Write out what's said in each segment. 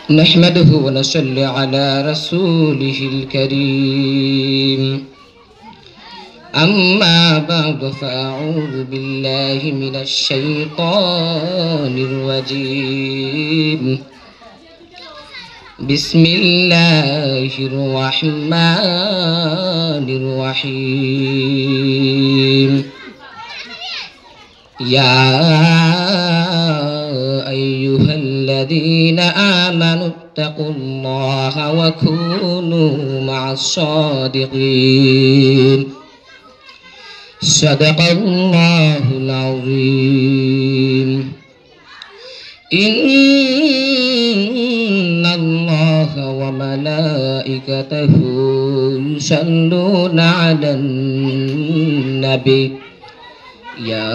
نحمده ونصلي على رسوله الكريم أما بعد فأعوذ بالله من الشيطان الرجيم بسم الله الرحمن الرحيم يا أيها الذين آمنوا اتقوا الله وكونوا مع الصادقين صدق الله العظيم إن الله وملائكته يصلون على النبي يا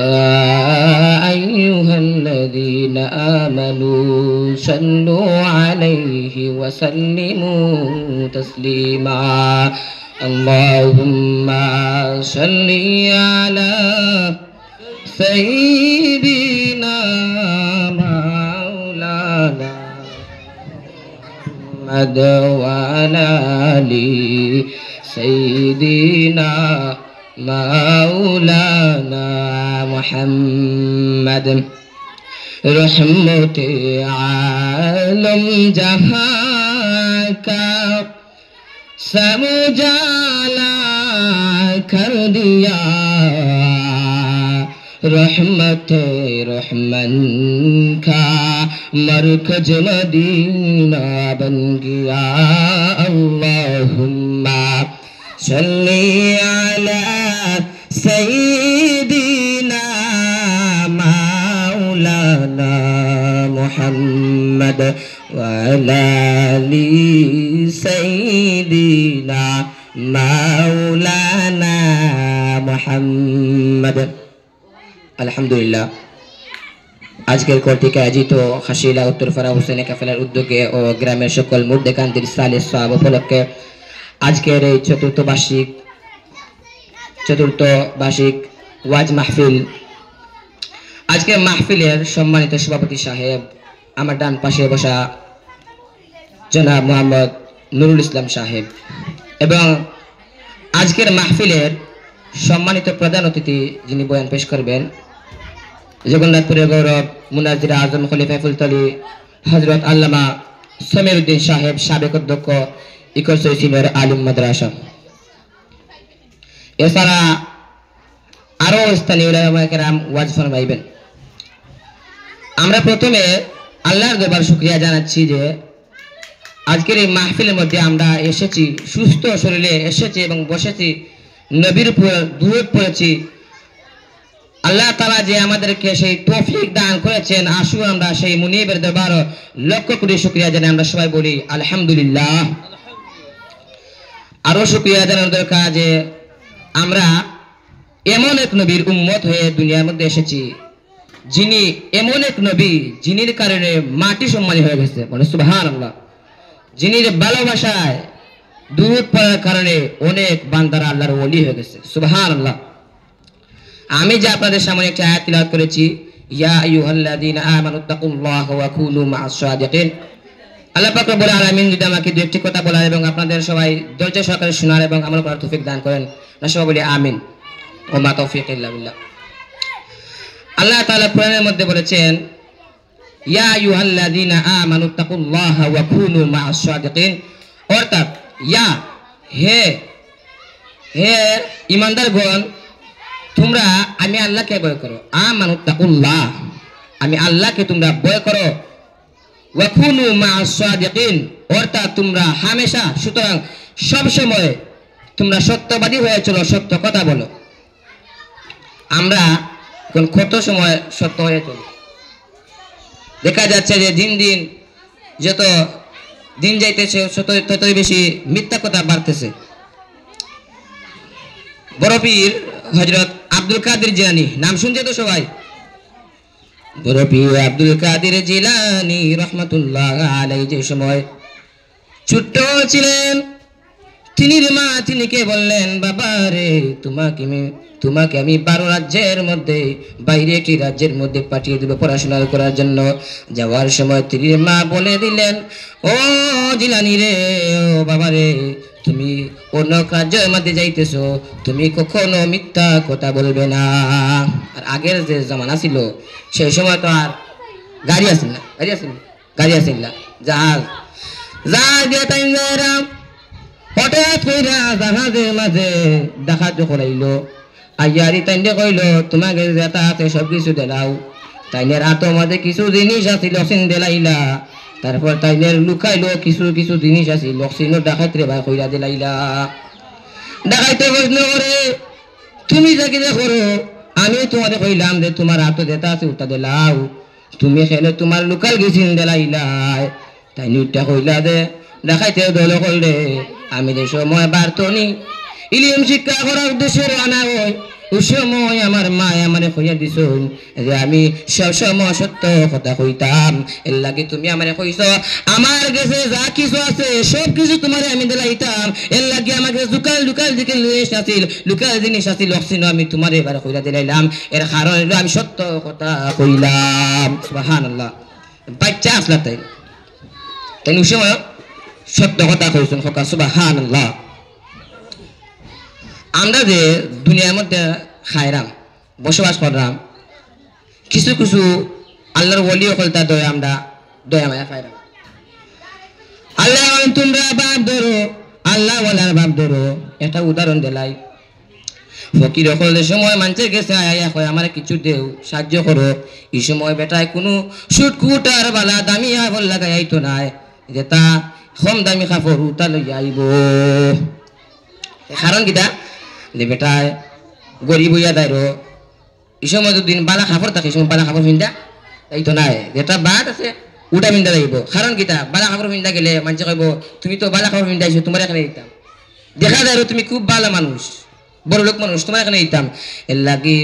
أيها الذين آمنوا صلوا عليه وسلموا تسليما اللهم صل على سيدنا مولانا محمد وعلى آل سيدنا مولانا محمد रहमत आलम जहां का समझाला कर दिया रहमत रहमन का मरकज मदीना बन गया अल्लाहुम्मा सल्ली अला सय्यिदिना मौलाना मुहम्मद वअला आलि सय्यिदिना मौलाना मुहम्मद আলহামদুলিল্লাহ আজকের কর্তৃক আয়োজিত হাসিলা উত্তরপাড়া হোসেনে কাফেলার উদ্যোগে ও গ্রামের সকল মুর্দেকান্তির সালেহ সওয়াব উপলক্ষে আজকের এই চতুর্থ বার্ষিক ওয়াজ মাহফিল আজকের মাহফিলের সম্মানিত সভাপতি সাহেব আমার ডান পাশে বসা জনাব মোহাম্মদ নুরুল ইসলাম সাহেব এবং আজকের মাহফিলের সম্মানিত প্রধান অতিথি যিনি বয়ান পেশ করবেন জগন্নাথপুরের গৌরব মুনাজির আজম খলিফা ফুলতলি হযরত আল্লামা সমীর উদ্দিন সাহেব সাবেক অধ্যক্ষ ইকরসই সিনিয়র আলিম মাদ্রাসা এছাড়া আরো স্থানীয় উলামায়ে কেরাম ওয়াজ ফরমাইবেন। আমরা প্রথমে আল্লাহর দরবার শুকরিয়া জানাচ্ছি যে আজকের এই মাহফিলের মধ্যে আমরা এসেছি, সুস্থ শরীরে এসেছি এবং বসেছি, নবীর উপর দুরূদ পড়েছি। আল্লাহ তাআলা যে আমাদেরকে সেই তৌফিক দান করেছেন, আসুন আমরা সেই মুনিবের দরবার লক্ষ কোটি শুকরিয়া জানাই। আমরা সবাই বলি আলহামদুলিল্লাহ। আরো শুকরিয়া জানানোর দরকার যে আমরা এমন এক নবীর উম্মত হয়ে দুনিয়ার মধ্যে এসেছি, যিনি এমন এক নবী যিনির কারণে মাটি সম্মানী হয়ে গেছে, বলে সুবহানাল্লাহ। যিনির ভালোবাসায় দুরূদ পড়ার কারণে অনেক বান্দারা আল্লাহর ওলি হয়ে গেছে, সুবহানাল্লাহ। আমি যে আপনাদের সামনে একটা আয়াত তিলাওয়াত করেছি, ইয়া আইয়ুহাল্লাযীনা আমানুত্তাকুল্লাহা ওয়া কুনু মা'আস সাদিকিন। আল্লাহ পাক রব্বুল আলামিন যদি আমাকে দুই একটি কথা বলার এবং আপনাদের সবাই ধৈর্য সহকারে শোনার এবং আমল করার তৌফিক দান করেন, না সবাই বলি আমিন। ওয়া মা তাওফীক ইল্লা বিল্লাহ। আল্লাহ তাআলা কোরআনের মধ্যে বলেছেন, ইয়া আইয়ুহাল্লাযীনা আমানুত্তাকুল্লাহা ওয়া কুনু মা'আস সাদিকিন, অর্থাৎ ইয়া হে ঈমানদারগণ, তোমরা আমি আল্লাহকে ভয় করো। আমানুত্তাকুল্লাহ, আমি আল্লাহকে তোমরা ভয় করো। ওয়া কুনু মা'আস সাদিকিন, অর্থাৎ তোমরা হামেশা, সুতরাং সব সময় তোমরা সত্যবাদী হয়ে চলো, সত্য কথা বলো। আমরা কোন কত সময় সত্য হয়ে চলি? দেখা যাচ্ছে যে দিন দিন যত দিন যাইতেছে ততই বেশি মিথ্যা কথা বাড়তেছে। বড় পীর হযরত আব্দুল কাদের জিলানী, নাম শুনছে তো সবাই? বড় পীর আব্দুল কাদের জিলানী রাহমাতুল্লাহ আলাইহি যে সময় ছোট্ট ছিলেন, তিনির মা তিনিকে বললেন, বাবা রে, তোমাকে আমি 12 রাজ্যের মধ্যে বাইরে একটি রাজ্যের মধ্যে পাঠিয়ে দেবো পড়াশোনা করার জন্য। যাওয়ার সময় তিনির মা বলে দিলেন, ও জিলানি রে, ও বাবা রে, তুমি অন্য রাজ্যের মধ্যে যাইতেছো, তুমি কখনো মিথ্যা কথা বলবে না। আর আগের যে জামানা ছিল সেই সময় তো আর গাড়ি আসেন না, জাহাজ দিয়ে তাই হঠাৎ কইরা জাহাজের মাঝে দেখা করাইলো। আইয়ারি তাইনে কইল, তোমাকে যেটা আছে সব কিছু দেলাও। তাইনের হাতের মধ্যে কিছু জিনিস আছিল, সিন দেলাইলা। তারপর তাইনের লুকাইলো কিছু কিছু জিনিস আছিল, সিনো ডাকাইতে ভাই কইরা দিলাইলা। ডাকাইতে প্রশ্ন করে, তুমি যাকে করো, আমি তোমারে কইলাম যে তোমার হাতে যেটা আছে ওটা দেলাও, তুমি খেলে তোমার লুকাল গেছিন দেলাইলাই। তাই নিউটা কইলা দে দেখাইতে দল করলে, আমি যে সময় বার্তনি ইলিম শিক্ষা করার উদ্দেশ্যে রানা হই, ওই সময় আমার মা আমারে কইয়া দিছুন যে আমি সবসময় সত্য কথা কইতাম। এর লাগে তুমি আমারে কইছ আমার কাছে যা কিছু আছে সব কিছু তোমারে আমি দিলাইতাম। এর লাগে আমাকে লুকাল দিকে লুকাল জিনিস আছিল, আমি তোমারে এবার কইরা দিলাইলাম। এর কারণ হলো আমি সত্য কথা কইলাম। সুবহানাল্লাহ। বাচ্চা আসলা তাই ওই সময় সত্য কথা কইছেন, সুবহানাল্লাহ। আমরা যে দুনিয়ার মধ্যে খাইরাম বসবাস করলাম, কিছু কিছু আল্লাহর ওলি হল তার দয়া মায়া খাইরাম। আল্লাহ তোমরা বাপ ধরো, আল্লাহ ওয়ালার বাপ ধরো। একটা উদাহরণ দিলাই, ফকির হলের সময় মানুষের গেছে আয়া কয় আমার কিছু দেও, সাহায্য করো। এই সময় বেটায় কোনো সুটকুট আর বালা দামি আবল লাগাই আইতো নাই, যেটা কম দামি কাপড় উতা লইয়া আইব। কারণ কিটা যে বেটায় গরিব হইয়া দেয়, এই সময় দুদিন বালা কাপড় থাকে, সময় বালা কাপড় পিন্ধা এইতো নাই, যেটা বাদ আছে উটা পিন্ধা যাইব। কারণ কিটা বালা কাপড় পিন্ধা গেলে মানুষ কইব তুমি তো বালা কাপড় পিন্ধাইছো, তোমার এখানে দিতাম। দেখা যায় তুমি খুব ভালো মানুষ, বড় লোক মানুষ, তোমার এখানে দিতাম। এর লাগে